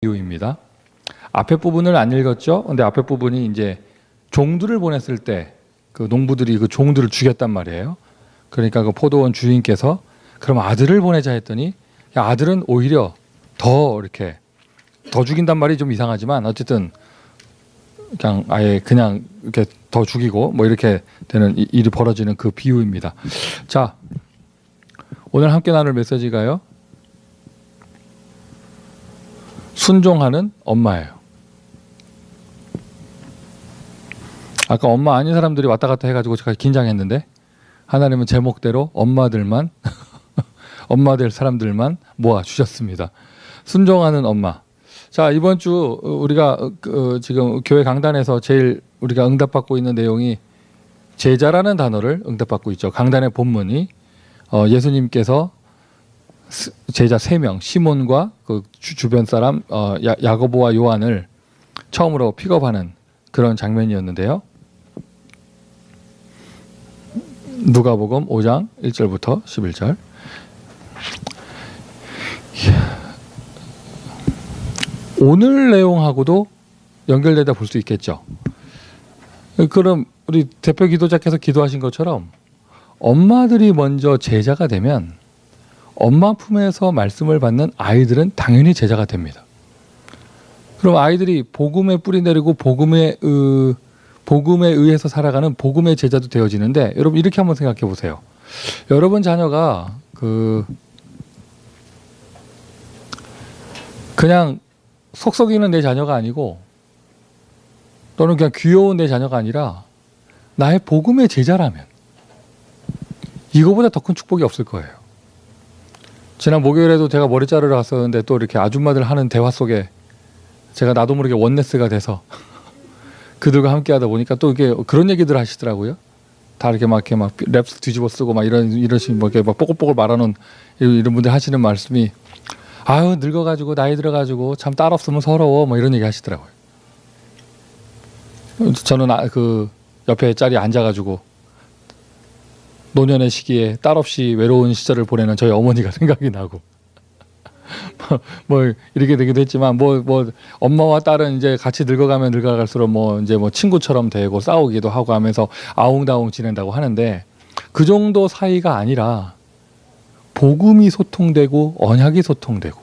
비유입니다. 앞에 부분을 안 읽었죠? 근데 앞에 부분이 이제 종들을 보냈을 때 그 농부들이 그 종들을 죽였단 말이에요. 그러니까 그 포도원 주인께서 그럼 아들을 보내자 했더니 야, 아들은 오히려 더 이렇게 더 죽인단 말이 좀 이상하지만 어쨌든 그냥 아예 그냥 이렇게 더 죽이고 뭐 이렇게 되는 일이 벌어지는 그 비유입니다. 자, 오늘 함께 나눌 메시지가요. 순종하는 엄마예요. 아까 엄마 아닌 사람들이 왔다 갔다 해가지고 제가 긴장했는데 하나님은 제목대로 엄마들만 엄마 될 사람들만 모아 주셨습니다. 순종하는 엄마. 자, 이번 주 우리가 지금 교회 강단에서 제일 우리가 응답받고 있는 내용이 제자라는 단어를 응답받고 있죠. 강단의 본문이 예수님께서 제자 3명 시몬과 그 주변 사람 야고보와 요한을 처음으로 픽업하는 그런 장면이었는데요. 누가복음 5장 1절부터 11절. 오늘 내용하고도 연결되다 볼 수 있겠죠. 그럼 우리 대표 기도자께서 기도하신 것처럼 엄마들이 먼저 제자가 되면 엄마 품에서 말씀을 받는 아이들은 당연히 제자가 됩니다. 그럼 아이들이 복음의 뿌리 내리고 복음에 의해서 살아가는 복음의 제자도 되어지는데 여러분 이렇게 한번 생각해 보세요. 여러분 자녀가 그냥 속 썩이는 내 자녀가 아니고 또는 그냥 귀여운 내 자녀가 아니라 나의 복음의 제자라면 이거보다 더 큰 축복이 없을 거예요. 지난 목요일에도 제가 머리 자르러 갔었는데 또 이렇게 아줌마들 하는 대화 속에 제가 나도 모르게 원네스가 돼서 그들과 함께 하다 보니까 또 이게 그런 얘기들 하시더라고요. 다 이렇게 막 랩스 뒤집어 쓰고 막 이러신 뭐 이렇게 막 뽀글뽀글 말하는 이런 분들 하시는 말씀이 아유 늙어가지고 나이 들어가지고 참 딸 없으면 서러워 뭐 이런 얘기 하시더라고요. 저는 그 옆에 짤이 앉아가지고 노년의 시기에 딸 없이 외로운 시절을 보내는 저희 어머니가 생각이 나고 뭐 이렇게 되기도 했지만 뭐 엄마와 딸은 이제 같이 늙어가면 늙어갈수록 뭐 이제 뭐 친구처럼 되고 싸우기도 하고 하면서 아웅다웅 지낸다고 하는데 그 정도 사이가 아니라 복음이 소통되고 언약이 소통되고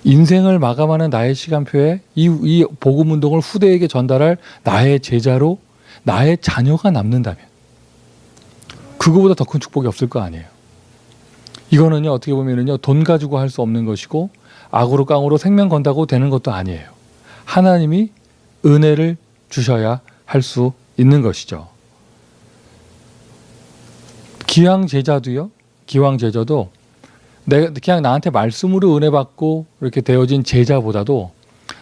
인생을 마감하는 나의 시간표에 이 복음 운동을 후대에게 전달할 나의 제자로 나의 자녀가 남는다면 그거보다 더 큰 축복이 없을 거 아니에요. 이거는요 어떻게 보면은요 돈 가지고 할 수 없는 것이고 악으로 깡으로 생명 건다고 되는 것도 아니에요. 하나님이 은혜를 주셔야 할 수 있는 것이죠. 기왕 제자도 그냥 나한테 말씀으로 은혜 받고 이렇게 되어진 제자보다도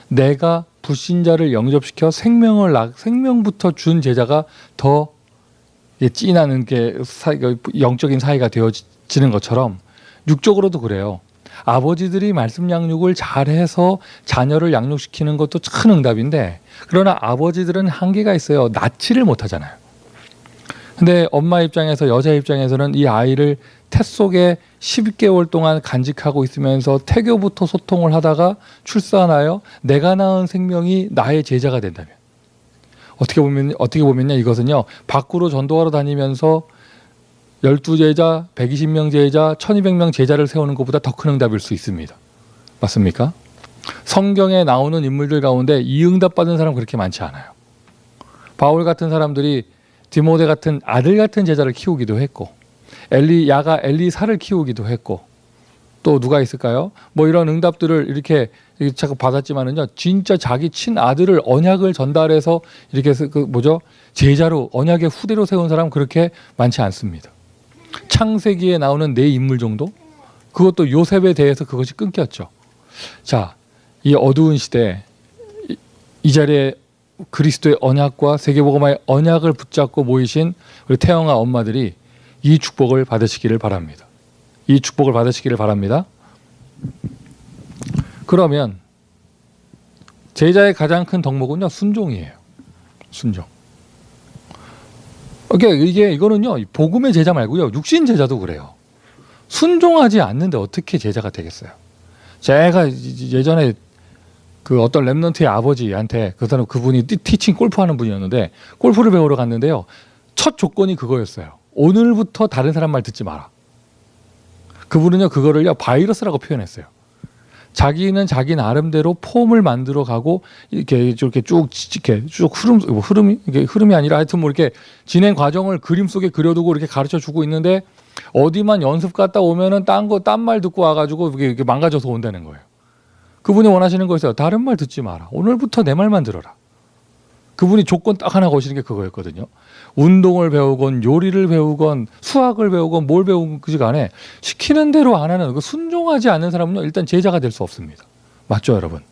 내가 불신자를 영접시켜 생명부터 준 제자가 더 찐하는 게 영적인 사이가 되어지는 것처럼 육적으로도 그래요. 아버지들이 말씀 양육을 잘해서 자녀를 양육시키는 것도 큰 응답인데 그러나 아버지들은 한계가 있어요. 낳지를 못하잖아요. 근데 엄마 입장에서 여자 입장에서는 이 아이를 태 속에 10개월 동안 간직하고 있으면서 태교부터 소통을 하다가 출산하여 내가 낳은 생명이 나의 제자가 된다면 어떻게 보면요 이것은요 밖으로 전도하러 다니면서 12제자, 120명 제자, 1200명 제자를 세우는 것보다 더 큰 응답일 수 있습니다. 맞습니까? 성경에 나오는 인물들 가운데 이 응답 받은 사람 그렇게 많지 않아요. 바울 같은 사람들이 디모데 같은 아들 같은 제자를 키우기도 했고 야가 엘리사를 키우기도 했고 또 누가 있을까요? 뭐 이런 응답들을 이렇게 자꾸 받았지만은요 진짜 자기 친아들을 언약을 전달해서 이렇게 제자로 언약의 후대로 세운 사람 그렇게 많지 않습니다. 창세기에 나오는 4인물 정도? 그것도 요셉에 대해서 그것이 끊겼죠. 자, 이 어두운 시대 이 자리에 그리스도의 언약과 세계복음화의 언약을 붙잡고 모이신 우리 태영아 엄마들이 이 축복을 받으시기를 바랍니다. 이 축복을 받으시기를 바랍니다. 그러면 제자의 가장 큰 덕목은요 순종이에요. 순종. 이거는요 복음의 제자 말고요 육신 제자도 그래요. 순종하지 않는데 어떻게 제자가 되겠어요? 제가 예전에 그 어떤 랩런트의 아버지한테 그 사람 그분이 티칭 골프하는 분이었는데 골프를 배우러 갔는데요. 첫 조건이 그거였어요. 오늘부터 다른 사람 말 듣지 마라. 그분은요 그거를요 바이러스라고 표현했어요. 자기는 자기 나름대로 폼을 만들어 가고 이렇게 쭉 흐름이 아니라 하여튼 뭐 이렇게 진행 과정을 그림 속에 그려두고 이렇게 가르쳐 주고 있는데 어디만 연습 갔다 오면은 딴 말 듣고 와가지고 이게 망가져서 온다는 거예요. 그분이 원하시는 거였어요. 다른 말 듣지 마라. 오늘부터 내 말만 들어라. 그분이 조건 딱 하나 거시는 게 그거였거든요. 운동을 배우건 요리를 배우건 수학을 배우건 뭘 배우건 그지 간에 시키는 대로 안 하는 순종하지 않는 사람은요 일단 제자가 될 수 없습니다. 맞죠 여러분?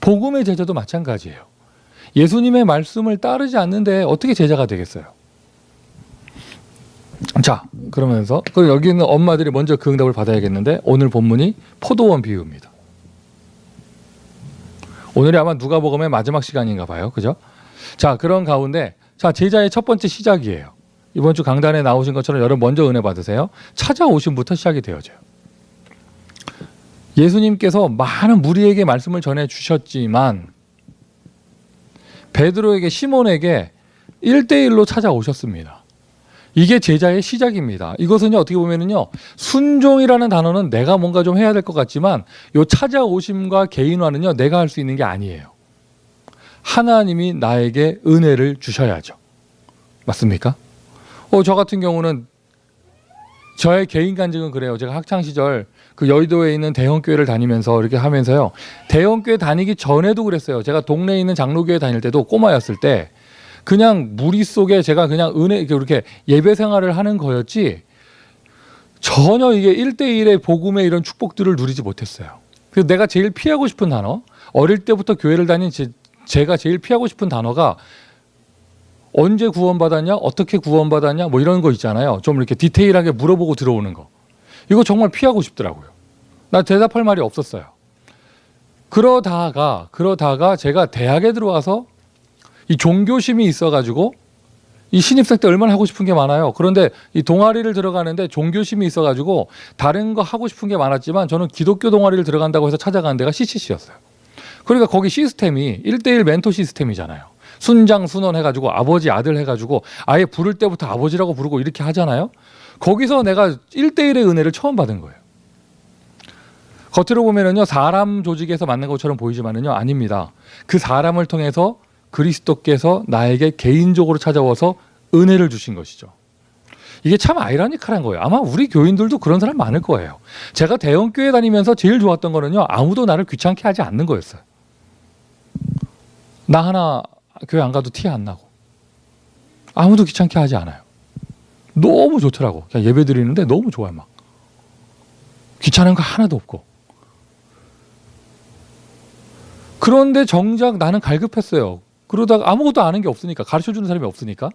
복음의 제자도 마찬가지예요. 예수님의 말씀을 따르지 않는데 어떻게 제자가 되겠어요? 자 그러면서 여기 있는 엄마들이 먼저 그 응답을 받아야겠는데 오늘 본문이 포도원 비유입니다. 오늘이 아마 누가복음의 마지막 시간인가 봐요. 그죠? 자 그런 가운데 자 제자의 첫 번째 시작이에요. 이번 주 강단에 나오신 것처럼 여러분 먼저 은혜 받으세요. 찾아오심부터 시작이 되어져요. 예수님께서 많은 무리에게 말씀을 전해주셨지만 베드로에게 시몬에게 1대1로 찾아오셨습니다. 이게 제자의 시작입니다. 이것은요 어떻게 보면은요 순종이라는 단어는 내가 뭔가 좀 해야 될 것 같지만 요 찾아오심과 개인화는요 내가 할 수 있는 게 아니에요. 하나님이 나에게 은혜를 주셔야죠. 맞습니까? 저 같은 경우는 저의 개인 간증은 그래요. 제가 학창 시절 그 여의도에 있는 대형교회를 다니면서 이렇게 하면서요. 대형교회 다니기 전에도 그랬어요. 제가 동네에 있는 장로교회 다닐 때도 꼬마였을 때 그냥 무리 속에 제가 그냥 이렇게 예배 생활을 하는 거였지 전혀 이게 1대1의 복음의 이런 축복들을 누리지 못했어요. 그래서 내가 제일 피하고 싶은 단어, 어릴 때부터 교회를 다닌 제가 제일 피하고 싶은 단어가 언제 구원받았냐, 어떻게 구원받았냐 뭐 이런 거 있잖아요. 좀 이렇게 디테일하게 물어보고 들어오는 거. 이거 정말 피하고 싶더라고요. 나 대답할 말이 없었어요. 그러다가 제가 대학에 들어와서 이 종교심이 있어가지고 이 신입생 때 얼마나 하고 싶은 게 많아요. 그런데 이 동아리를 들어가는데 종교심이 있어가지고 다른 거 하고 싶은 게 많았지만 저는 기독교 동아리를 들어간다고 해서 찾아가는 데가 CCC였어요. 그러니까 거기 시스템이 1대1 멘토 시스템이잖아요. 순장 순원 해가지고 아버지 아들 해가지고 아예 부를 때부터 아버지라고 부르고 이렇게 하잖아요. 거기서 내가 1대1의 은혜를 처음 받은 거예요. 겉으로 보면은요 사람 조직에서 만난 것처럼 보이지만은요 아닙니다. 그 사람을 통해서 그리스도께서 나에게 개인적으로 찾아와서 은혜를 주신 것이죠. 이게 참 아이러니컬한 거예요. 아마 우리 교인들도 그런 사람 많을 거예요. 제가 대형교회 다니면서 제일 좋았던 거는요 아무도 나를 귀찮게 하지 않는 거였어요. 나 하나 교회 안 가도 티 안 나고 아무도 귀찮게 하지 않아요. 너무 좋더라고. 그냥 예배 드리는데 너무 좋아요. 막 귀찮은 거 하나도 없고. 그런데 정작 나는 갈급했어요. 그러다가 아무것도 아는 게 없으니까, 가르쳐주는 사람이 없으니까.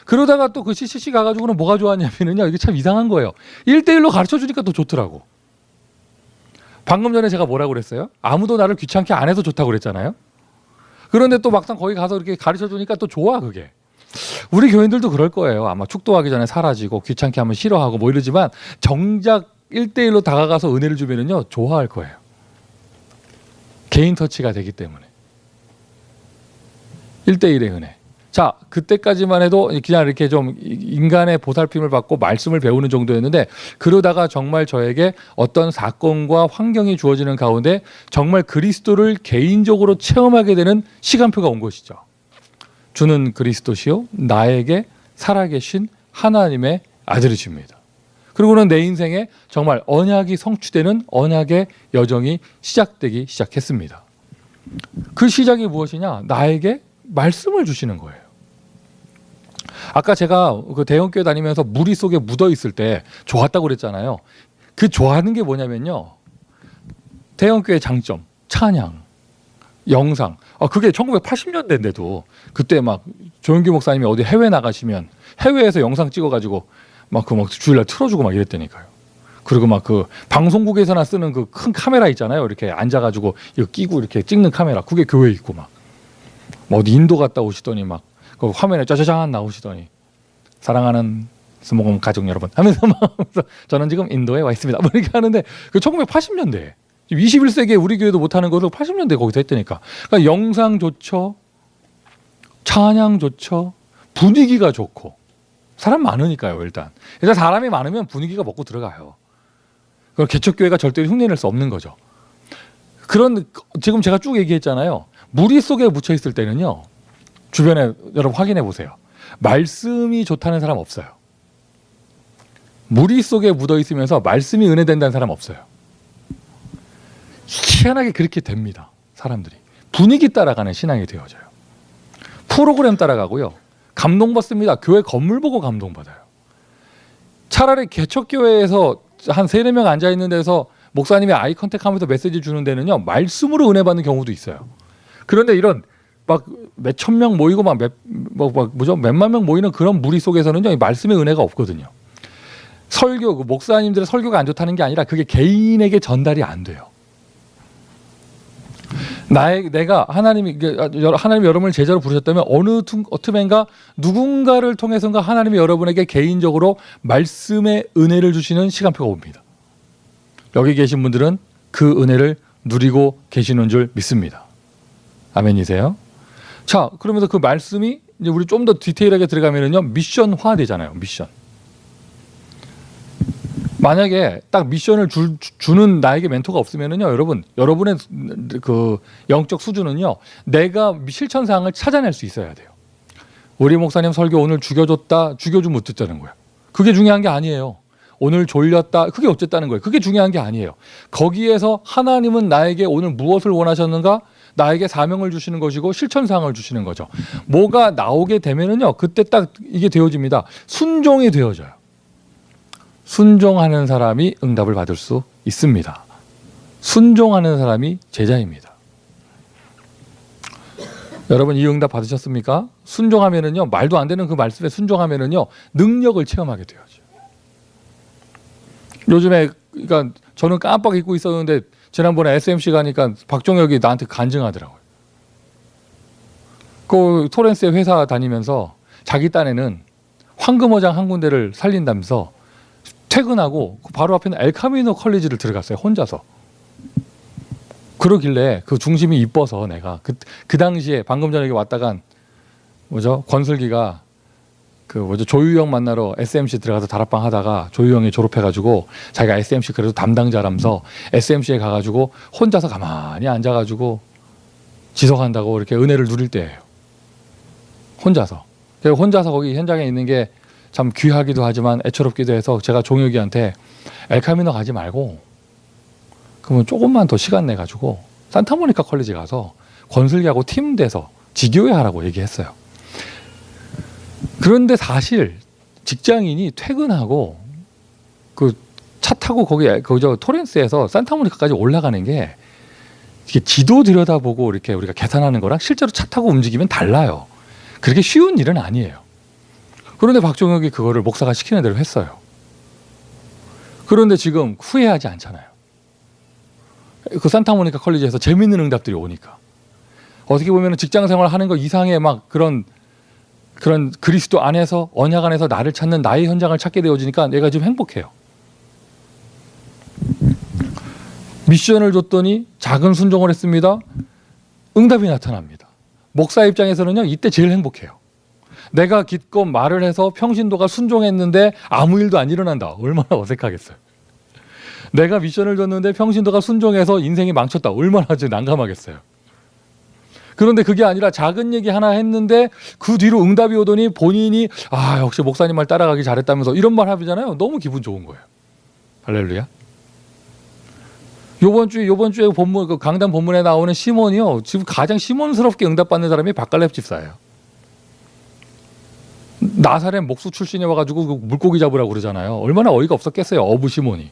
그러다가 또 그 CCC 가가지고는 뭐가 좋았냐면요, 이게 참 이상한 거예요. 1대1로 가르쳐주니까 또 좋더라고. 방금 전에 제가 뭐라고 그랬어요? 아무도 나를 귀찮게 안 해서 좋다고 그랬잖아요. 그런데 또 막상 거기 가서 이렇게 가르쳐주니까 또 좋아, 그게. 우리 교인들도 그럴 거예요. 아마 축도하기 전에 사라지고 귀찮게 하면 싫어하고 뭐 이러지만 정작 1대1로 다가가서 은혜를 주면은요 좋아할 거예요. 개인 터치가 되기 때문에. 1대1의 은혜. 자, 그때까지만 해도 그냥 이렇게 좀 인간의 보살핌을 받고 말씀을 배우는 정도였는데 그러다가 정말 저에게 어떤 사건과 환경이 주어지는 가운데 정말 그리스도를 개인적으로 체험하게 되는 시간표가 온 것이죠. 주는 그리스도시요 나에게 살아계신 하나님의 아들이십니다. 그리고는 내 인생에 정말 언약이 성취되는 언약의 여정이 시작되기 시작했습니다. 그 시작이 무엇이냐? 나에게 말씀을 주시는 거예요. 아까 제가 그 대형교회 다니면서 무리 속에 묻어 있을 때 좋았다고 그랬잖아요. 그 좋아하는 게 뭐냐면요, 대형교회 장점, 찬양, 영상. 그게 1980년대인데도 그때 막 조영기 목사님이 어디 해외 나가시면 해외에서 영상 찍어가지고 막 주일날 틀어주고 막 이랬다니까요. 그리고 막 그 방송국에서나 쓰는 그 큰 카메라 있잖아요. 이렇게 앉아가지고 이거 끼고 이렇게 찍는 카메라. 그게 교회에 있고 막 어디 인도 갔다 오시더니 막 그 화면에 짜자잔 나오시더니 사랑하는 스모금 가족 여러분 하면서 막 저는 지금 인도에 와 있습니다. 뭐 이렇게 하는데 그 1980년대 지금 21세기에 우리 교회도 못하는 것을 80년대 거기서 했다니까. 그러니까 영상 좋죠, 찬양 좋죠, 분위기가 좋고 사람 많으니까요. 일단 사람이 많으면 분위기가 먹고 들어가요. 그럼 개척교회가 절대로 흉내낼 수 없는 거죠. 그런 지금 제가 쭉 얘기했잖아요. 무리 속에 묻혀 있을 때는요, 주변에 여러분 확인해 보세요. 말씀이 좋다는 사람 없어요. 무리 속에 묻어 있으면서 말씀이 은혜된다는 사람 없어요. 희한하게 그렇게 됩니다. 사람들이 분위기 따라가는 신앙이 되어져요. 프로그램 따라가고요, 감동받습니다. 교회 건물 보고 감동받아요. 차라리 개척교회에서 한 3-4명 앉아있는 데서 목사님이 아이 컨택하면서 메시지 주는 데는요, 말씀으로 은혜 받는 경우도 있어요. 그런데 이런 막 몇천 명 모이고 몇만 명 모이는 그런 무리 속에서는요, 말씀의 은혜가 없거든요. 설교, 목사님들의 설교가 안 좋다는 게 아니라 그게 개인에게 전달이 안 돼요. 내가 하나님이 여러분을 제자로 부르셨다면 어느 틈엔가 누군가를 통해서인가 하나님이 여러분에게 개인적으로 말씀의 은혜를 주시는 시간표가 옵니다. 여기 계신 분들은 그 은혜를 누리고 계시는 줄 믿습니다. 아멘이세요? 자, 그러면서 그 말씀이 이제 우리 좀 더 디테일하게 들어가면은요, 미션화 되잖아요. 미션. 만약에 딱 미션을 주는 나에게 멘토가 없으면은요, 여러분의 그 영적 수준은요, 내가 실천 사항을 찾아낼 수 있어야 돼요. 우리 목사님 설교 오늘 죽여줬다, 죽여주면 어쨌다는 거야. 그게 중요한 게 아니에요. 오늘 졸렸다, 그게 어쨌다는 거예요. 그게 중요한 게 아니에요. 거기에서 하나님은 나에게 오늘 무엇을 원하셨는가? 나에게 사명을 주시는 것이고 실천 사항을 주시는 거죠. 뭐가 나오게 되면은요, 그때 딱 이게 되어집니다. 순종이 되어져요. 순종하는 사람이 응답을 받을 수 있습니다. 순종하는 사람이 제자입니다. 여러분, 이 응답 받으셨습니까? 순종하면은요, 말도 안 되는 그 말씀에 순종하면은요, 능력을 체험하게 되어져요. 요즘에 그러니까 저는 깜빡 잊고 있었는데 지난번에 SMC 가니까 박종혁이 나한테 간증하더라고요. 그 토렌스에 회사 다니면서 자기 딴에는 황금어장 한 군데를 살린다면서 퇴근하고 바로 앞에 있는 엘카미노 컬리지를 들어갔어요. 혼자서. 그러길래 그 중심이 이뻐서 내가 그 당시에 방금 전에 왔다간 권슬기가 조유영 만나러 SMC 들어가서 다락방 하다가 조유영이 졸업해가지고 자기가 SMC 그래도 담당자라면서 SMC에 가가지고 혼자서 가만히 앉아가지고 지속한다고 이렇게 은혜를 누릴 때예요. 혼자서 거기 현장에 있는 게 참 귀하기도 하지만 애처롭기도 해서 제가 종혁이한테 엘카미노 가지 말고 그러면 조금만 더 시간 내가지고 산타모니카 컬리지 가서 권슬기하고 팀 돼서 지교회 하라고 얘기했어요. 그런데 사실 직장인이 퇴근하고 그 차 타고 거기 토렌스에서 산타모니카까지 올라가는 게 이게 지도 들여다보고 이렇게 우리가 계산하는 거랑 실제로 차 타고 움직이면 달라요. 그렇게 쉬운 일은 아니에요. 그런데 박종혁이 그거를 목사가 시키는 대로 했어요. 그런데 지금 후회하지 않잖아요. 그 산타모니카 컬리지에서 재밌는 응답들이 오니까. 어떻게 보면 직장 생활하는 거 이상의 막 그런 그리스도 안에서 언약 안에서 나를 찾는 나의 현장을 찾게 되어지니까 내가 지금 행복해요. 미션을 줬더니 작은 순종을 했습니다. 응답이 나타납니다. 목사 입장에서는요, 이때 제일 행복해요. 내가 기껏 말을 해서 평신도가 순종했는데 아무 일도 안 일어난다. 얼마나 어색하겠어요. 내가 미션을 줬는데 평신도가 순종해서 인생이 망쳤다. 얼마나 난감하겠어요. 그런데 그게 아니라 작은 얘기 하나 했는데 그 뒤로 응답이 오더니 본인이 역시 목사님 말 따라가기 잘했다면서 이런 말 하잖아요. 너무 기분 좋은 거예요. 할렐루야. 요번 주에 본문 그 강단 본문에 나오는 시몬이요, 지금 가장 시몬스럽게 응답받는 사람이 박갈렙 집사예요. 나사렛 목수 출신이 와가지고 물고기 잡으라고 그러잖아요. 얼마나 어이가 없었겠어요. 어부 시몬이.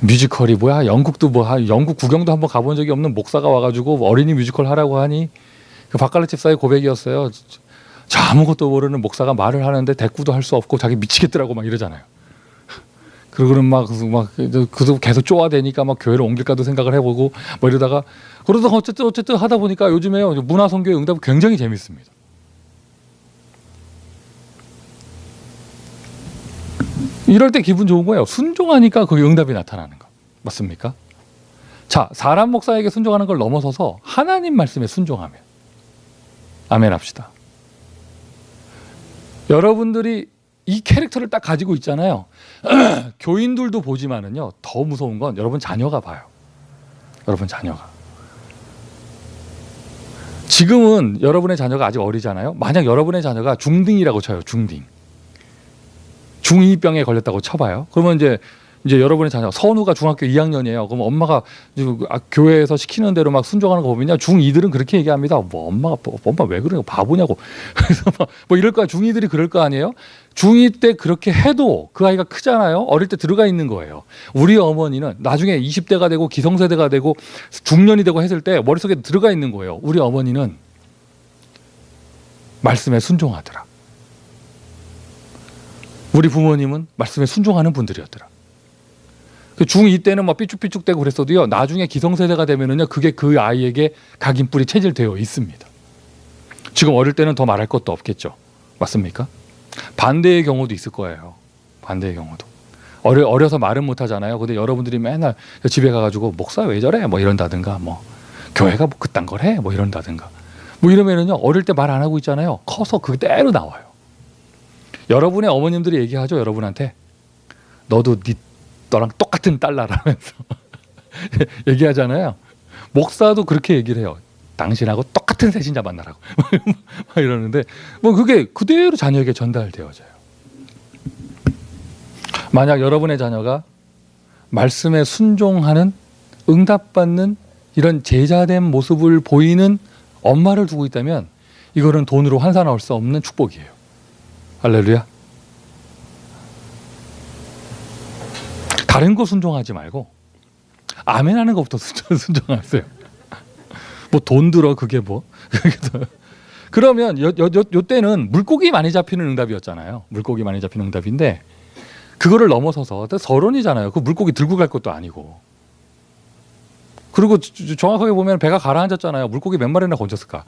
뮤지컬이 뭐야? 영국 구경도 한번 가본 적이 없는 목사가 와가지고 어린이 뮤지컬 하라고 하니 그 박갈렙 집사의 고백이었어요. 아무것도 모르는 목사가 말을 하는데 대꾸도 할 수 없고 자기 미치겠더라고 막 이러잖아요. 그러고는 막 계속 쪼아대니까 막 교회를 옮길까도 생각을 해보고 뭐 이러다가 그러다가 어쨌든 하다 보니까 요즘에 문화선교의 응답이 굉장히 재밌습니다. 이럴 때 기분 좋은 거예요. 순종하니까 거기 응답이 나타나는 거. 맞습니까? 자, 사람 목사에게 순종하는 걸 넘어서서 하나님 말씀에 순종하면 아멘 합시다. 여러분들이 이 캐릭터를 딱 가지고 있잖아요. 교인들도 보지만은요, 더 무서운 건 여러분 자녀가 봐요. 여러분 자녀가. 지금은 여러분의 자녀가 아직 어리잖아요. 만약 여러분의 자녀가 중딩이라고 쳐요. 중딩. 중2병에 걸렸다고 쳐봐요. 그러면 이제 여러분의 자녀 선우가 중학교 2학년이에요. 그럼 엄마가 교회에서 시키는 대로 막 순종하는 거 보면요, 중2들은 그렇게 얘기합니다. 뭐 엄마 왜 그러냐고, 바보냐고. 그래서 뭐 이럴 거야. 중2들이 그럴 거 아니에요. 중2 때 그렇게 해도 그 아이가 크잖아요. 어릴 때 들어가 있는 거예요. 우리 어머니는 나중에 20대가 되고 기성세대가 되고 중년이 되고 했을 때 머릿속에 들어가 있는 거예요. 우리 어머니는 말씀에 순종하더라. 우리 부모님은 말씀에 순종하는 분들이었더라. 중2 때는 막 삐쭉삐쭉대고 그랬어도요, 나중에 기성세대가 되면은요, 그게 그 아이에게 각인뿔이 체질되어 있습니다. 지금 어릴 때는 더 말할 것도 없겠죠. 맞습니까? 반대의 경우도 있을 거예요. 반대의 경우도. 어려서 말은 못 하잖아요. 근데 여러분들이 맨날 집에 가가지고 목사 왜 저래? 뭐 이런다든가, 뭐 교회가 뭐 그딴 걸 해? 뭐 이런다든가. 뭐 이러면은요, 어릴 때 말 안 하고 있잖아요. 커서 그대로 나와요. 여러분의 어머님들이 얘기하죠. 여러분한테. 너도 너랑 똑같은 딸라라면서 얘기하잖아요. 목사도 그렇게 얘기를 해요. 당신하고 똑같은 새신자 만나라고. 막 이러는데 뭐 그게 그대로 자녀에게 전달되어져요. 만약 여러분의 자녀가 말씀에 순종하는, 응답받는 이런 제자된 모습을 보이는 엄마를 두고 있다면 이거는 돈으로 환산할 수 없는 축복이에요. 할렐루야. 다른 거 순종하지 말고 아멘 하는 것부터 순종하세요. 뭐 돈 들어 그게 뭐. 그러면 요 때는 물고기 많이 잡히는 응답이었잖아요. 물고기 많이 잡히는 응답인데 그거를 넘어서서 서론이잖아요. 그 물고기 들고 갈 것도 아니고. 그리고 정확하게 보면 배가 가라앉았잖아요. 물고기 몇 마리나 건졌을까.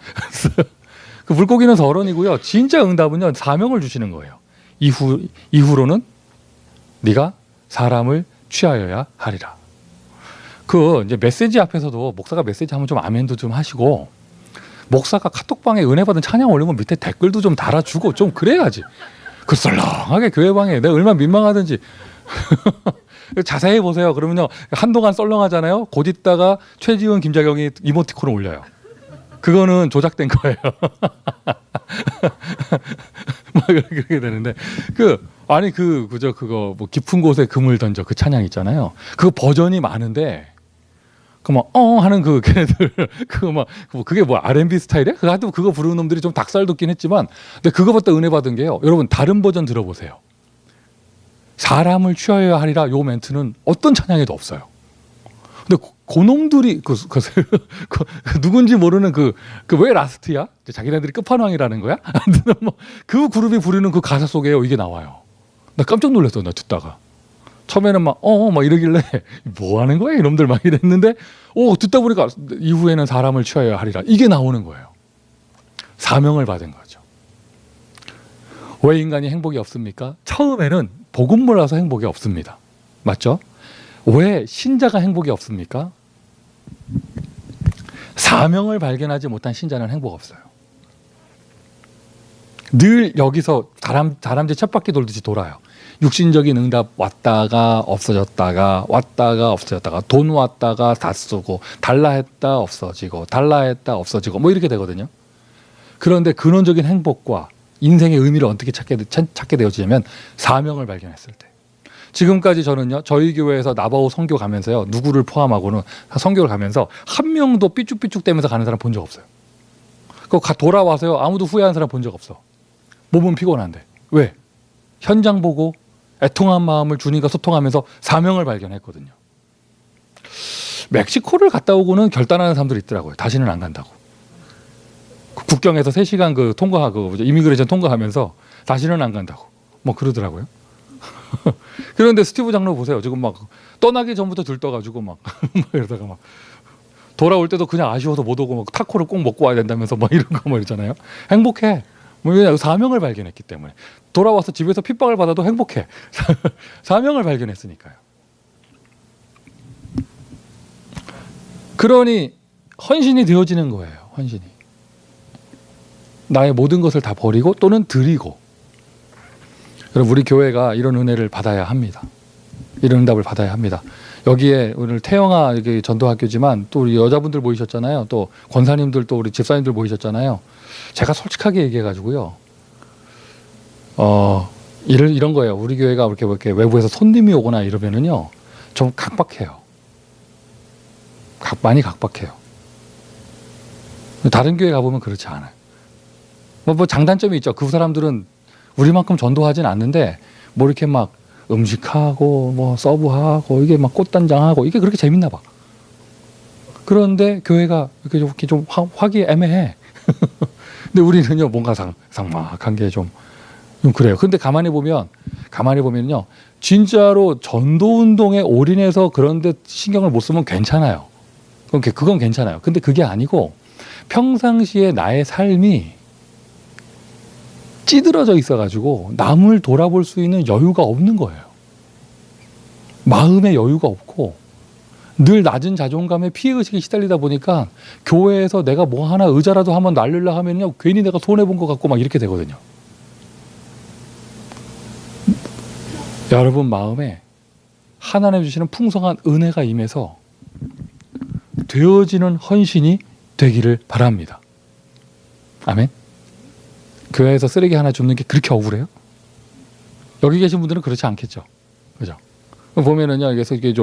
그 물고기는 서론이고요. 진짜 응답은요, 사명을 주시는 거예요. 이후로는 네가 사람을 취하여야 하리라. 그 이제 메시지 앞에서도 목사가 메시지 하면 좀 아멘도 좀 하시고, 목사가 카톡방에 은혜 받은 찬양 올리면 밑에 댓글도 좀 달아주고 좀 그래야지. 그 썰렁하게 교회방에 내가 얼마나 민망하든지. 자세히 보세요. 그러면요, 한동안 썰렁하잖아요. 곧 있다가 최지훈, 김자경이 이모티콘을 올려요. 그거는 조작된 거예요. 막 그렇게 되는데 그거 뭐 깊은 곳에 금을 던져 그 찬양 있잖아요. 그 버전이 많은데 그 막 하는 그 걔네들 그게 뭐 R&B 스타일이야? 그거 부르는 놈들이 좀 닭살 돋긴 했지만, 근데 그거보다 은혜 받은 게요. 여러분 다른 버전 들어보세요. 사람을 취하여야 하리라 요 멘트는 어떤 찬양에도 없어요. 근데 고놈들이 누군지 모르는 왜 라스트야? 자기네들이 끝판왕이라는 거야? 뭐 그 그룹이 부르는 그 가사 속에요 이게 나와요. 나 깜짝 놀랐어. 나 듣다가 처음에는 막 이러길래 뭐 하는 거야 이놈들 막 이랬는데 듣다 보니까 이후에는 사람을 취하여야 하리라 이게 나오는 거예요. 사명을 받은 거죠. 왜 인간이 행복이 없습니까? 처음에는 복음 몰라서 행복이 없습니다. 맞죠? 왜 신자가 행복이 없습니까? 사명을 발견하지 못한 신자는 행복 없어요. 늘 여기서 다람쥐 쳇바퀴 돌듯이 돌아요. 육신적인 응답 왔다가 없어졌다가 돈 왔다가 다 쓰고 달라 했다 없어지고 달라 했다 없어지고 뭐 이렇게 되거든요. 그런데 근원적인 행복과 인생의 의미를 어떻게 찾게 되어지냐면 사명을 발견했을 때. 지금까지 저는요, 저희 교회에서 나바오 선교 가면서요, 누구를 포함하고는 선교를 가면서 한 명도 삐쭉삐쭉 대면서 가는 사람 본 적 없어요. 그거 돌아와서요, 아무도 후회하는 사람 본 적 없어. 몸은 피곤한데. 왜? 현장 보고 애통한 마음을 주님과 소통하면서 사명을 발견했거든요. 멕시코를 갔다 오고는 결단하는 사람들이 있더라고요. 다시는 안 간다고. 국경에서 3시간 이미그레이션 통과하면서 다시는 안 간다고. 뭐 그러더라고요. 그런데 스티브 장로 보세요. 지금 막 떠나기 전부터 들떠가지고 막 이러다가 막 돌아올 때도 그냥 아쉬워서 못 오고 막 타코를 꼭 먹고 와야 된다면서 막 이런 거 뭐 이러잖아요. 행복해. 뭐 왜냐 사명을 발견했기 때문에. 돌아와서 집에서 핍박을 받아도 행복해. 사명을 발견했으니까요. 그러니 헌신이 되어지는 거예요. 헌신이. 나의 모든 것을 다 버리고 또는 드리고. 여러분 우리 교회가 이런 은혜를 받아야 합니다. 이런 응답을 받아야 합니다. 여기에 오늘 태영아 전도학교지만 또 우리 여자분들 모이셨잖아요. 또 권사님들 또 우리 집사님들 모이셨잖아요. 제가 솔직하게 얘기해가지고요. 이런 거예요. 우리 교회가 이렇게 외부에서 손님이 오거나 이러면은요, 좀 각박해요. 많이 각박해요. 다른 교회 가보면 그렇지 않아요. 뭐 장단점이 있죠. 그 사람들은 우리만큼 전도하진 않는데, 뭐 이렇게 막 음식하고, 뭐 서브하고, 이게 막 꽃단장하고, 이게 그렇게 재밌나 봐. 그런데 교회가 이렇게 좀 화기애매해. 근데 우리는요, 뭔가 삭막한 게 좀 그래요. 근데 가만히 보면요, 진짜로 전도 운동에 올인해서 그런데 신경을 못 쓰면 괜찮아요. 그건 괜찮아요. 근데 그게 아니고 평상시에 나의 삶이 찌들어져 있어가지고 남을 돌아볼 수 있는 여유가 없는 거예요. 마음의 여유가 없고 늘 낮은 자존감에 피해의식에 시달리다 보니까 교회에서 내가 뭐 하나 의자라도 한번 날리려 하면요, 괜히 내가 손해본 것 같고 막 이렇게 되거든요. 여러분 마음에 하나님 주시는 풍성한 은혜가 임해서 되어지는 헌신이 되기를 바랍니다. 아멘. 교회에서 쓰레기 하나 줍는 게 그렇게 억울해요? 여기 계신 분들은 그렇지 않겠죠. 그죠? 보면은요, 그래서 이게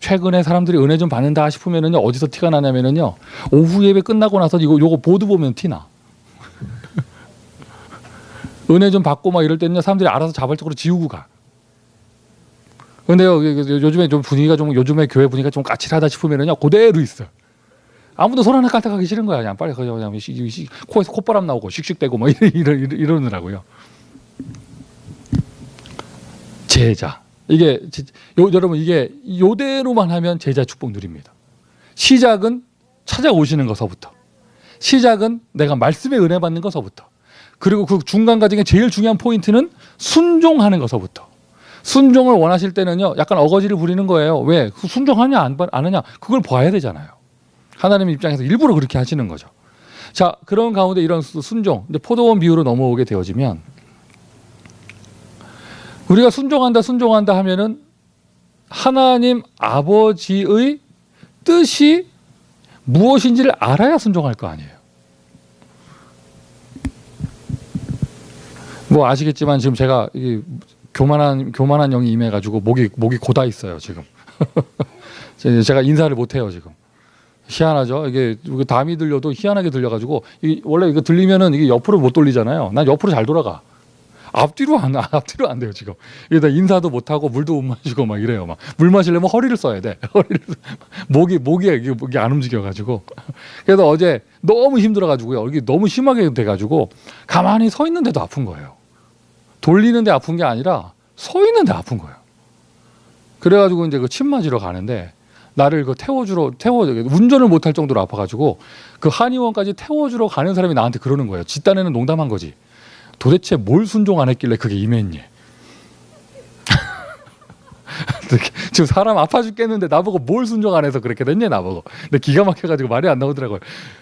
최근에 사람들이 은혜 좀 받는다 싶으면은요, 어디서 티가 나냐면은요, 오후 예배 끝나고 나서 요거 보드 보면 티나. 은혜 좀 받고 막 이럴 때는요, 사람들이 알아서 자발적으로 지우고 가. 근데요, 요즘에 좀 분위기가 요즘에 교회 분위기가 좀 까칠하다 싶으면은요, 그대로 있어요. 아무도 손 하나 깔딱하기 싫은 거야. 그냥 빨리 그냥 코에서 콧바람 나오고 씩씩대고 뭐 이러느라고요. 제자. 여러분 이게 요대로만 하면 제자 축복 누립니다. 시작은 찾아오시는 것서부터. 시작은 내가 말씀에 은혜 받는 것서부터. 그리고 그 중간 과정에 제일 중요한 포인트는 순종하는 것서부터. 순종을 원하실 때는요, 약간 어거지를 부리는 거예요. 왜? 순종하냐 안 하냐 그걸 봐야 되잖아요. 하나님 입장에서 일부러 그렇게 하시는 거죠. 자, 그런 가운데 이런 순종, 포도원 비유로 넘어오게 되어지면 우리가 순종한다 하면은 하나님 아버지의 뜻이 무엇인지를 알아야 순종할 거 아니에요. 뭐 아시겠지만 지금 제가 교만한 영이 임해가지고 목이 고다 있어요 지금. 제가 인사를 못해요 지금. 희한하죠. 이게 담이 들려도 희한하게 들려가지고 원래 이거 들리면은 이게 옆으로 못 돌리잖아요. 난 옆으로 잘 돌아가. 앞뒤로 안 돼요 지금. 이게 인사도 못 하고 물도 못 마시고 막 이래요. 막 물 마시려면 허리를 써야 돼. 목이 안 움직여가지고. 그래서 어제 너무 힘들어가지고요. 여기 너무 심하게 돼가지고 가만히 서 있는데도 아픈 거예요. 돌리는데 아픈 게 아니라 서 있는데 아픈 거예요. 그래가지고 이제 침 맞으러 가는데. 나를 운전을 못할 정도로 아파가지고 그 한의원까지 태워주러 가는 사람이 나한테 그러는 거예요. 지 딴에는 농담한 거지. 도대체 뭘 순종 안 했길래 그게 임했니? 지금 사람 아파 죽겠는데 나보고 뭘 순종 안 해서 그렇게 됐냐 나보고. 근데 기가 막혀가지고 말이 안 나오더라고요.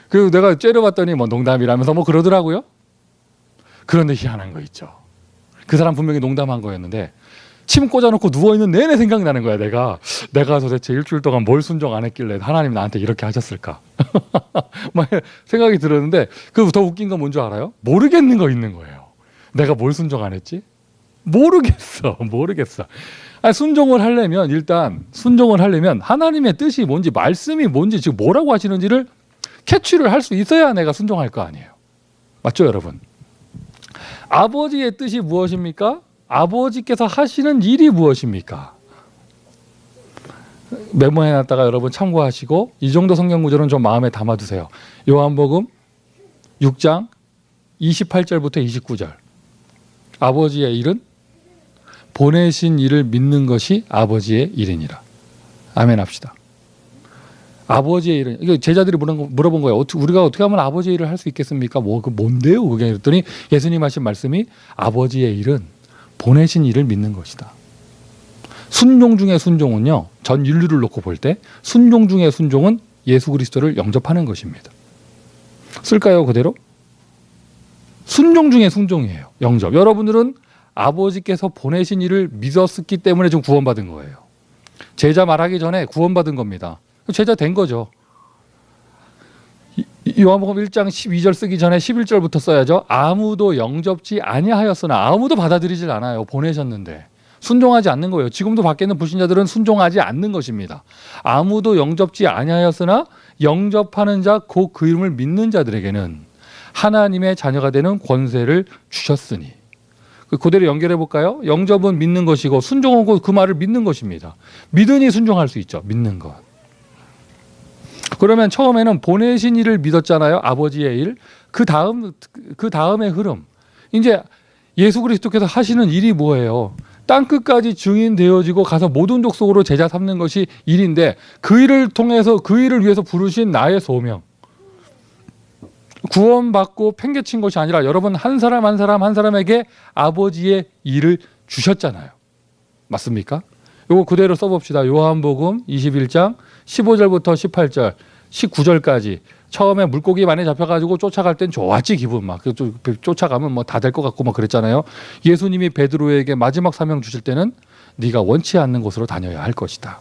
그리고 내가 째려봤더니 뭐 농담이라면서 뭐 그러더라고요. 그런데 희한한 거 있죠. 그 사람 분명히 농담한 거였는데 침 꽂아놓고 누워있는 내내 생각이 나는 거야. 내가 도대체 일주일 동안 뭘 순종 안 했길래 하나님 나한테 이렇게 하셨을까. 막 생각이 들었는데 그 더 웃긴 건 뭔지 알아요? 모르겠는 거 있는 거예요. 내가 뭘 순종 안 했지? 모르겠어. 아니, 순종을 하려면 하나님의 뜻이 뭔지 말씀이 뭔지 지금 뭐라고 하시는지를 캐치를 할 수 있어야 내가 순종할 거 아니에요. 맞죠 여러분? 아버지의 뜻이 무엇입니까? 아버지께서 하시는 일이 무엇입니까? 메모해놨다가 여러분 참고하시고 이 정도 성경 구절은 좀 마음에 담아두세요. 요한복음 6장 28절부터 29절. 아버지의 일은 보내신 이를 믿는 것이 아버지의 일이니라. 아멘 합시다. 아버지의 일은, 이게 제자들이 물어본 거예요. 우리가 어떻게 하면 아버지의 일을 할 수 있겠습니까? 뭔데요? 그게 그랬더니 예수님 하신 말씀이 아버지의 일은 보내신 이를 믿는 것이다. 순종 중의 순종은요, 전 인류를 놓고 볼 때 순종 중의 순종은 예수 그리스도를 영접하는 것입니다. 쓸까요, 그대로? 순종 중에 순종이에요. 영접. 여러분들은 아버지께서 보내신 이를 믿었기 때문에 좀 구원받은 거예요. 제자 말하기 전에 구원받은 겁니다. 제자 된 거죠. 요한복음 1장 12절 쓰기 전에 11절부터 써야죠. 아무도 영접지 아니하였으나, 아무도 받아들이질 않아요. 보내셨는데. 순종하지 않는 거예요. 지금도 밖에 있는 불신자들은 순종하지 않는 것입니다. 아무도 영접지 아니하였으나 영접하는 자 곧 그 이름을 믿는 자들에게는 하나님의 자녀가 되는 권세를 주셨으니. 그대로 연결해 볼까요? 영접은 믿는 것이고 순종은 그 말을 믿는 것입니다. 믿으니 순종할 수 있죠. 믿는 것. 그러면 처음에는 보내신 이를 믿었잖아요. 아버지의 일. 그 다음의 흐름. 이제 예수 그리스도께서 하시는 일이 뭐예요? 땅 끝까지 증인되어지고 가서 모든 족속으로 제자 삼는 것이 일인데, 그 일을 통해서, 그 일을 위해서 부르신 나의 소명. 구원받고 팽개친 것이 아니라 여러분 한 사람 한 사람에게 아버지의 일을 주셨잖아요. 맞습니까? 이거 그대로 써봅시다. 요한복음 21장 15절부터 18절 19절까지. 처음에 물고기 많이 잡혀가지고 쫓아갈 땐 좋았지, 기분 막. 쫓아가면 뭐 다 될 것 같고 막 그랬잖아요. 예수님이 베드로에게 마지막 사명 주실 때는 네가 원치 않는 곳으로 다녀야 할 것이다.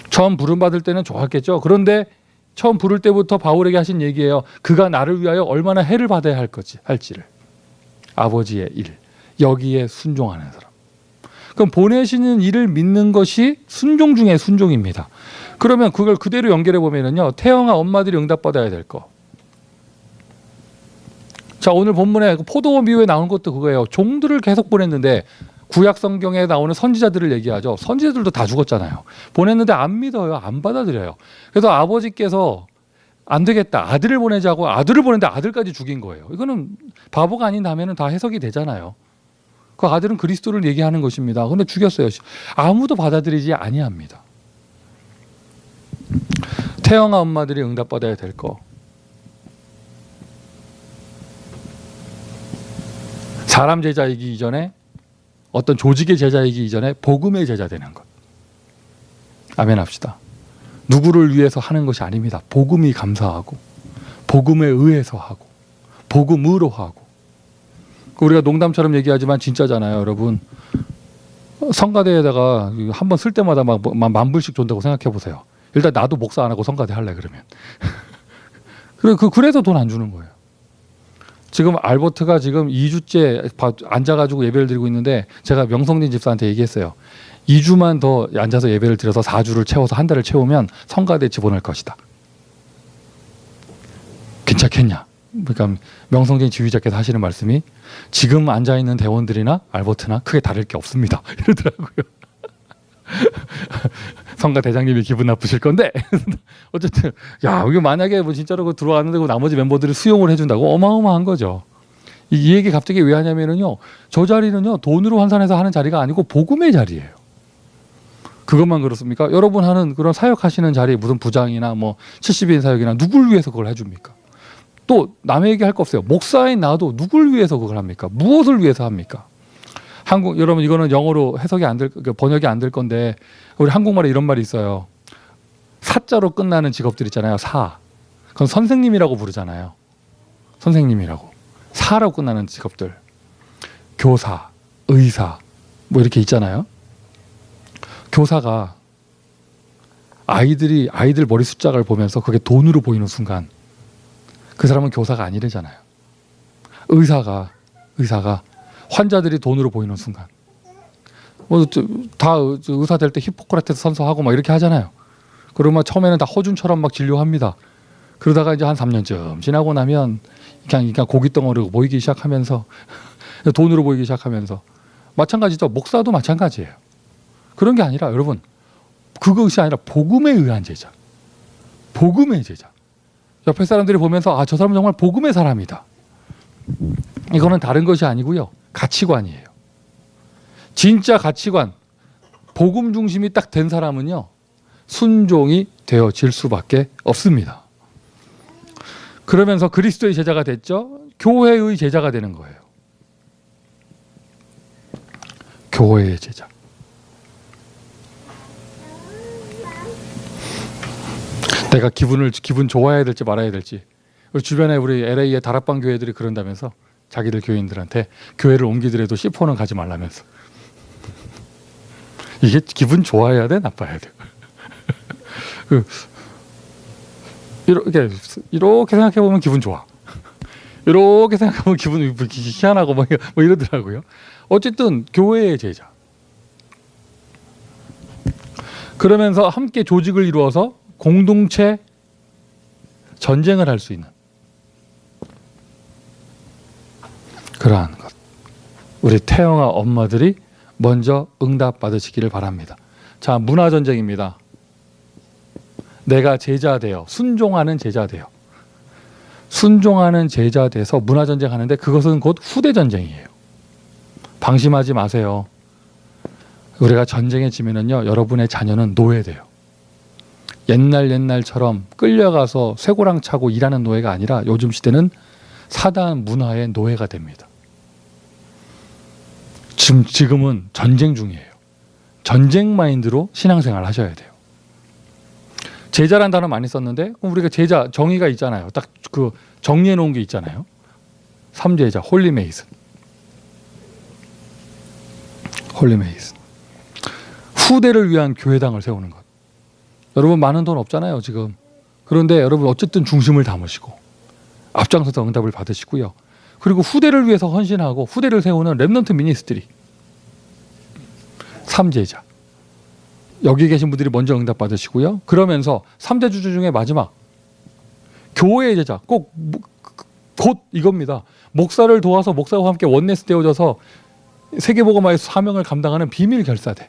처음 부름받을 때는 좋았겠죠. 그런데 처음 부를 때부터 바울에게 하신 얘기예요. 그가 나를 위하여 얼마나 해를 받아야 할지를. 아버지의 일. 여기에 순종하는 사람. 그럼 보내시는 일을 믿는 것이 순종 중에 순종입니다. 그러면 그걸 그대로 연결해 보면은요, 태영아 엄마들이 응답받아야 될 거. 자, 오늘 본문에 포도원 비유에 나온 것도 그거예요. 종들을 계속 보냈는데, 구약 성경에 나오는 선지자들을 얘기하죠. 선지자들도 다 죽었잖아요. 보냈는데 안 믿어요. 안 받아들여요. 그래서 아버지께서 안 되겠다, 아들을 보내자고 아들을 보냈는데 아들까지 죽인 거예요. 이거는 바보가 아닌다면 다 해석이 되잖아요. 그 아들은 그리스도를 얘기하는 것입니다. 그런데 죽였어요. 아무도 받아들이지 아니합니다. 태영아 엄마들이 응답받아야 될 거. 사람 제자이기 이전에, 어떤 조직의 제자이기 이전에 복음의 제자 되는 것. 아멘 합시다. 누구를 위해서 하는 것이 아닙니다. 복음이 감사하고, 복음에 의해서 하고, 복음으로 하고. 우리가 농담처럼 얘기하지만 진짜잖아요, 여러분. 성가대에다가 한번 쓸 때마다 막 10,000불씩 준다고 생각해 보세요. 일단 나도 목사 안 하고 성가대 할래 그러면. 그래서 돈 안 주는 거예요. 지금 알버트가 지금 2주째 앉아가지고 예배를 드리고 있는데, 제가 명성진 집사한테 얘기했어요. 2주만 더 앉아서 예배를 드려서 4주를 채워서 한 달을 채우면 성가대에 집어넣을 것이다. 괜찮겠냐? 그러니까 명성진 지휘자께서 하시는 말씀이, 지금 앉아있는 대원들이나 알버트나 크게 다를 게 없습니다. 이러더라고요. 성가 대장님이 기분 나쁘실 건데 어쨌든 야, 이게 만약에 뭐 진짜로 들어왔는데 나머지 멤버들이 수용을 해준다고 어마어마한 거죠. 이 얘기 갑자기 왜 하냐면은요, 저 자리는요 돈으로 환산해서 하는 자리가 아니고 복음의 자리예요. 그것만 그렇습니까? 여러분 하는 그런 사역하시는 자리, 무슨 부장이나 뭐 70인 사역이나 누굴 위해서 그걸 해줍니까? 또 남의 얘기 할 거 없어요. 목사인 나도 누굴 위해서 그걸 합니까? 무엇을 위해서 합니까? 여러분 이거는 영어로 해석이 번역이 안 될 건데, 우리 한국말에 이런 말이 있어요. 사자로 끝나는 직업들 있잖아요. 사. 그건 선생님이라고 부르잖아요. 선생님이라고. 사라고 끝나는 직업들. 교사, 의사, 뭐 이렇게 있잖아요. 교사가 아이들 머리 숫자를 보면서 그게 돈으로 보이는 순간 그 사람은 교사가 아니래잖아요. 의사가 환자들이 돈으로 보이는 순간, 뭐 다 의사 될 때 히포크라테스 선서하고 막 이렇게 하잖아요. 그러면 처음에는 다 허준처럼 막 진료합니다. 그러다가 이제 한 3년쯤 지나고 나면 그냥 고깃덩어리로 보이기 시작하면서 돈으로 보이기 시작하면서, 마찬가지죠. 목사도 마찬가지예요. 그런 게 아니라 여러분, 그것이 아니라 복음에 의한 제자, 복음의 제자. 옆에 사람들이 보면서 아, 저 사람은 정말 복음의 사람이다. 이거는 다른 것이 아니고요, 가치관이에요. 진짜 가치관, 복음 중심이 딱 된 사람은요, 순종이 되어질 수밖에 없습니다. 그러면서 그리스도의 제자가 됐죠. 교회의 제자가 되는 거예요. 교회의 제자. 내가 기분 좋아해야 될지 말아야 될지. 우리 주변에 우리 LA의 다락방 교회들이 그런다면서 자기들 교인들한테 교회를 옮기더라도 C4는 가지 말라면서. 이게 기분 좋아해야 돼, 나빠야 돼. 이렇게 생각해 보면 기분 좋아. 이렇게 생각하면 기분 희한하고 뭐 이러더라고요. 어쨌든 교회의 제자. 그러면서 함께 조직을 이루어서 공동체 전쟁을 할 수 있는 그러한 것. 우리 태영아 엄마들이 먼저 응답받으시기를 바랍니다. 자, 문화전쟁입니다. 내가 제자 되어 순종하는 제자 되어 순종하는 제자 돼서 문화전쟁 하는데 그것은 곧 후대전쟁이에요. 방심하지 마세요. 우리가 전쟁에 지면은요, 여러분의 자녀는 노예돼요. 옛날처럼 끌려가서 쇠고랑 차고 일하는 노예가 아니라 요즘 시대는 사단 문화의 노예가 됩니다. 지금은 전쟁 중이에요. 전쟁 마인드로 신앙생활 하셔야 돼요. 제자란 단어 많이 썼는데 우리가 제자 정의가 있잖아요. 딱 그 정리해 놓은 게 있잖아요. 3제자 홀리메이슨. 후대를 위한 교회당을 세우는 것. 여러분 많은 돈 없잖아요 지금. 그런데 여러분 어쨌든 중심을 담으시고 앞장서서 응답을 받으시고요. 그리고 후대를 위해서 헌신하고 후대를 세우는 렘넌트 미니스트리. 3제자. 여기 계신 분들이 먼저 응답 받으시고요. 그러면서 3대 주주 중에 마지막 교회의 제자 꼭 곧 이겁니다. 목사를 도와서 목사와 함께 원네스 되어져서 세계복음화의 사명을 감당하는 비밀 결사대.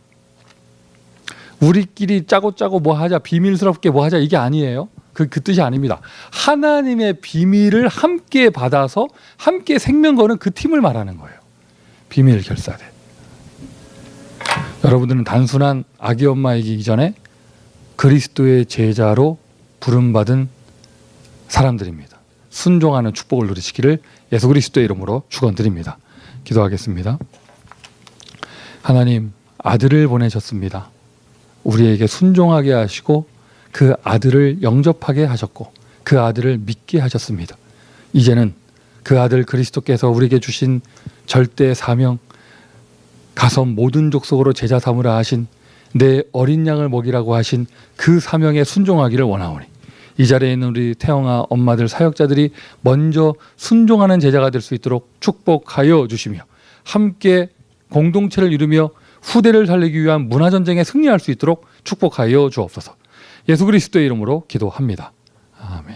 우리끼리 짜고 뭐 하자, 비밀스럽게 뭐 하자, 이게 아니에요. 그 뜻이 아닙니다. 하나님의 비밀을 함께 받아서 함께 생명 거는 그 팀을 말하는 거예요. 비밀 결사대. 여러분들은 단순한 아기 엄마이기 전에 그리스도의 제자로 부름받은 사람들입니다. 순종하는 축복을 누리시기를 예수 그리스도의 이름으로 축원드립니다. 기도하겠습니다. 하나님, 아들을 보내셨습니다. 우리에게 순종하게 하시고 그 아들을 영접하게 하셨고 그 아들을 믿게 하셨습니다. 이제는 그 아들 그리스도께서 우리에게 주신 절대 사명, 가서 모든 족속으로 제자 삼으라 하신, 내 어린 양을 먹이라고 하신 그 사명에 순종하기를 원하오니 이 자리에 있는 우리 태영아 엄마들 사역자들이 먼저 순종하는 제자가 될 수 있도록 축복하여 주시며 함께 공동체를 이루며 후대를 살리기 위한 문화전쟁에 승리할 수 있도록 축복하여 주옵소서. 예수 그리스도의 이름으로 기도합니다. 아멘.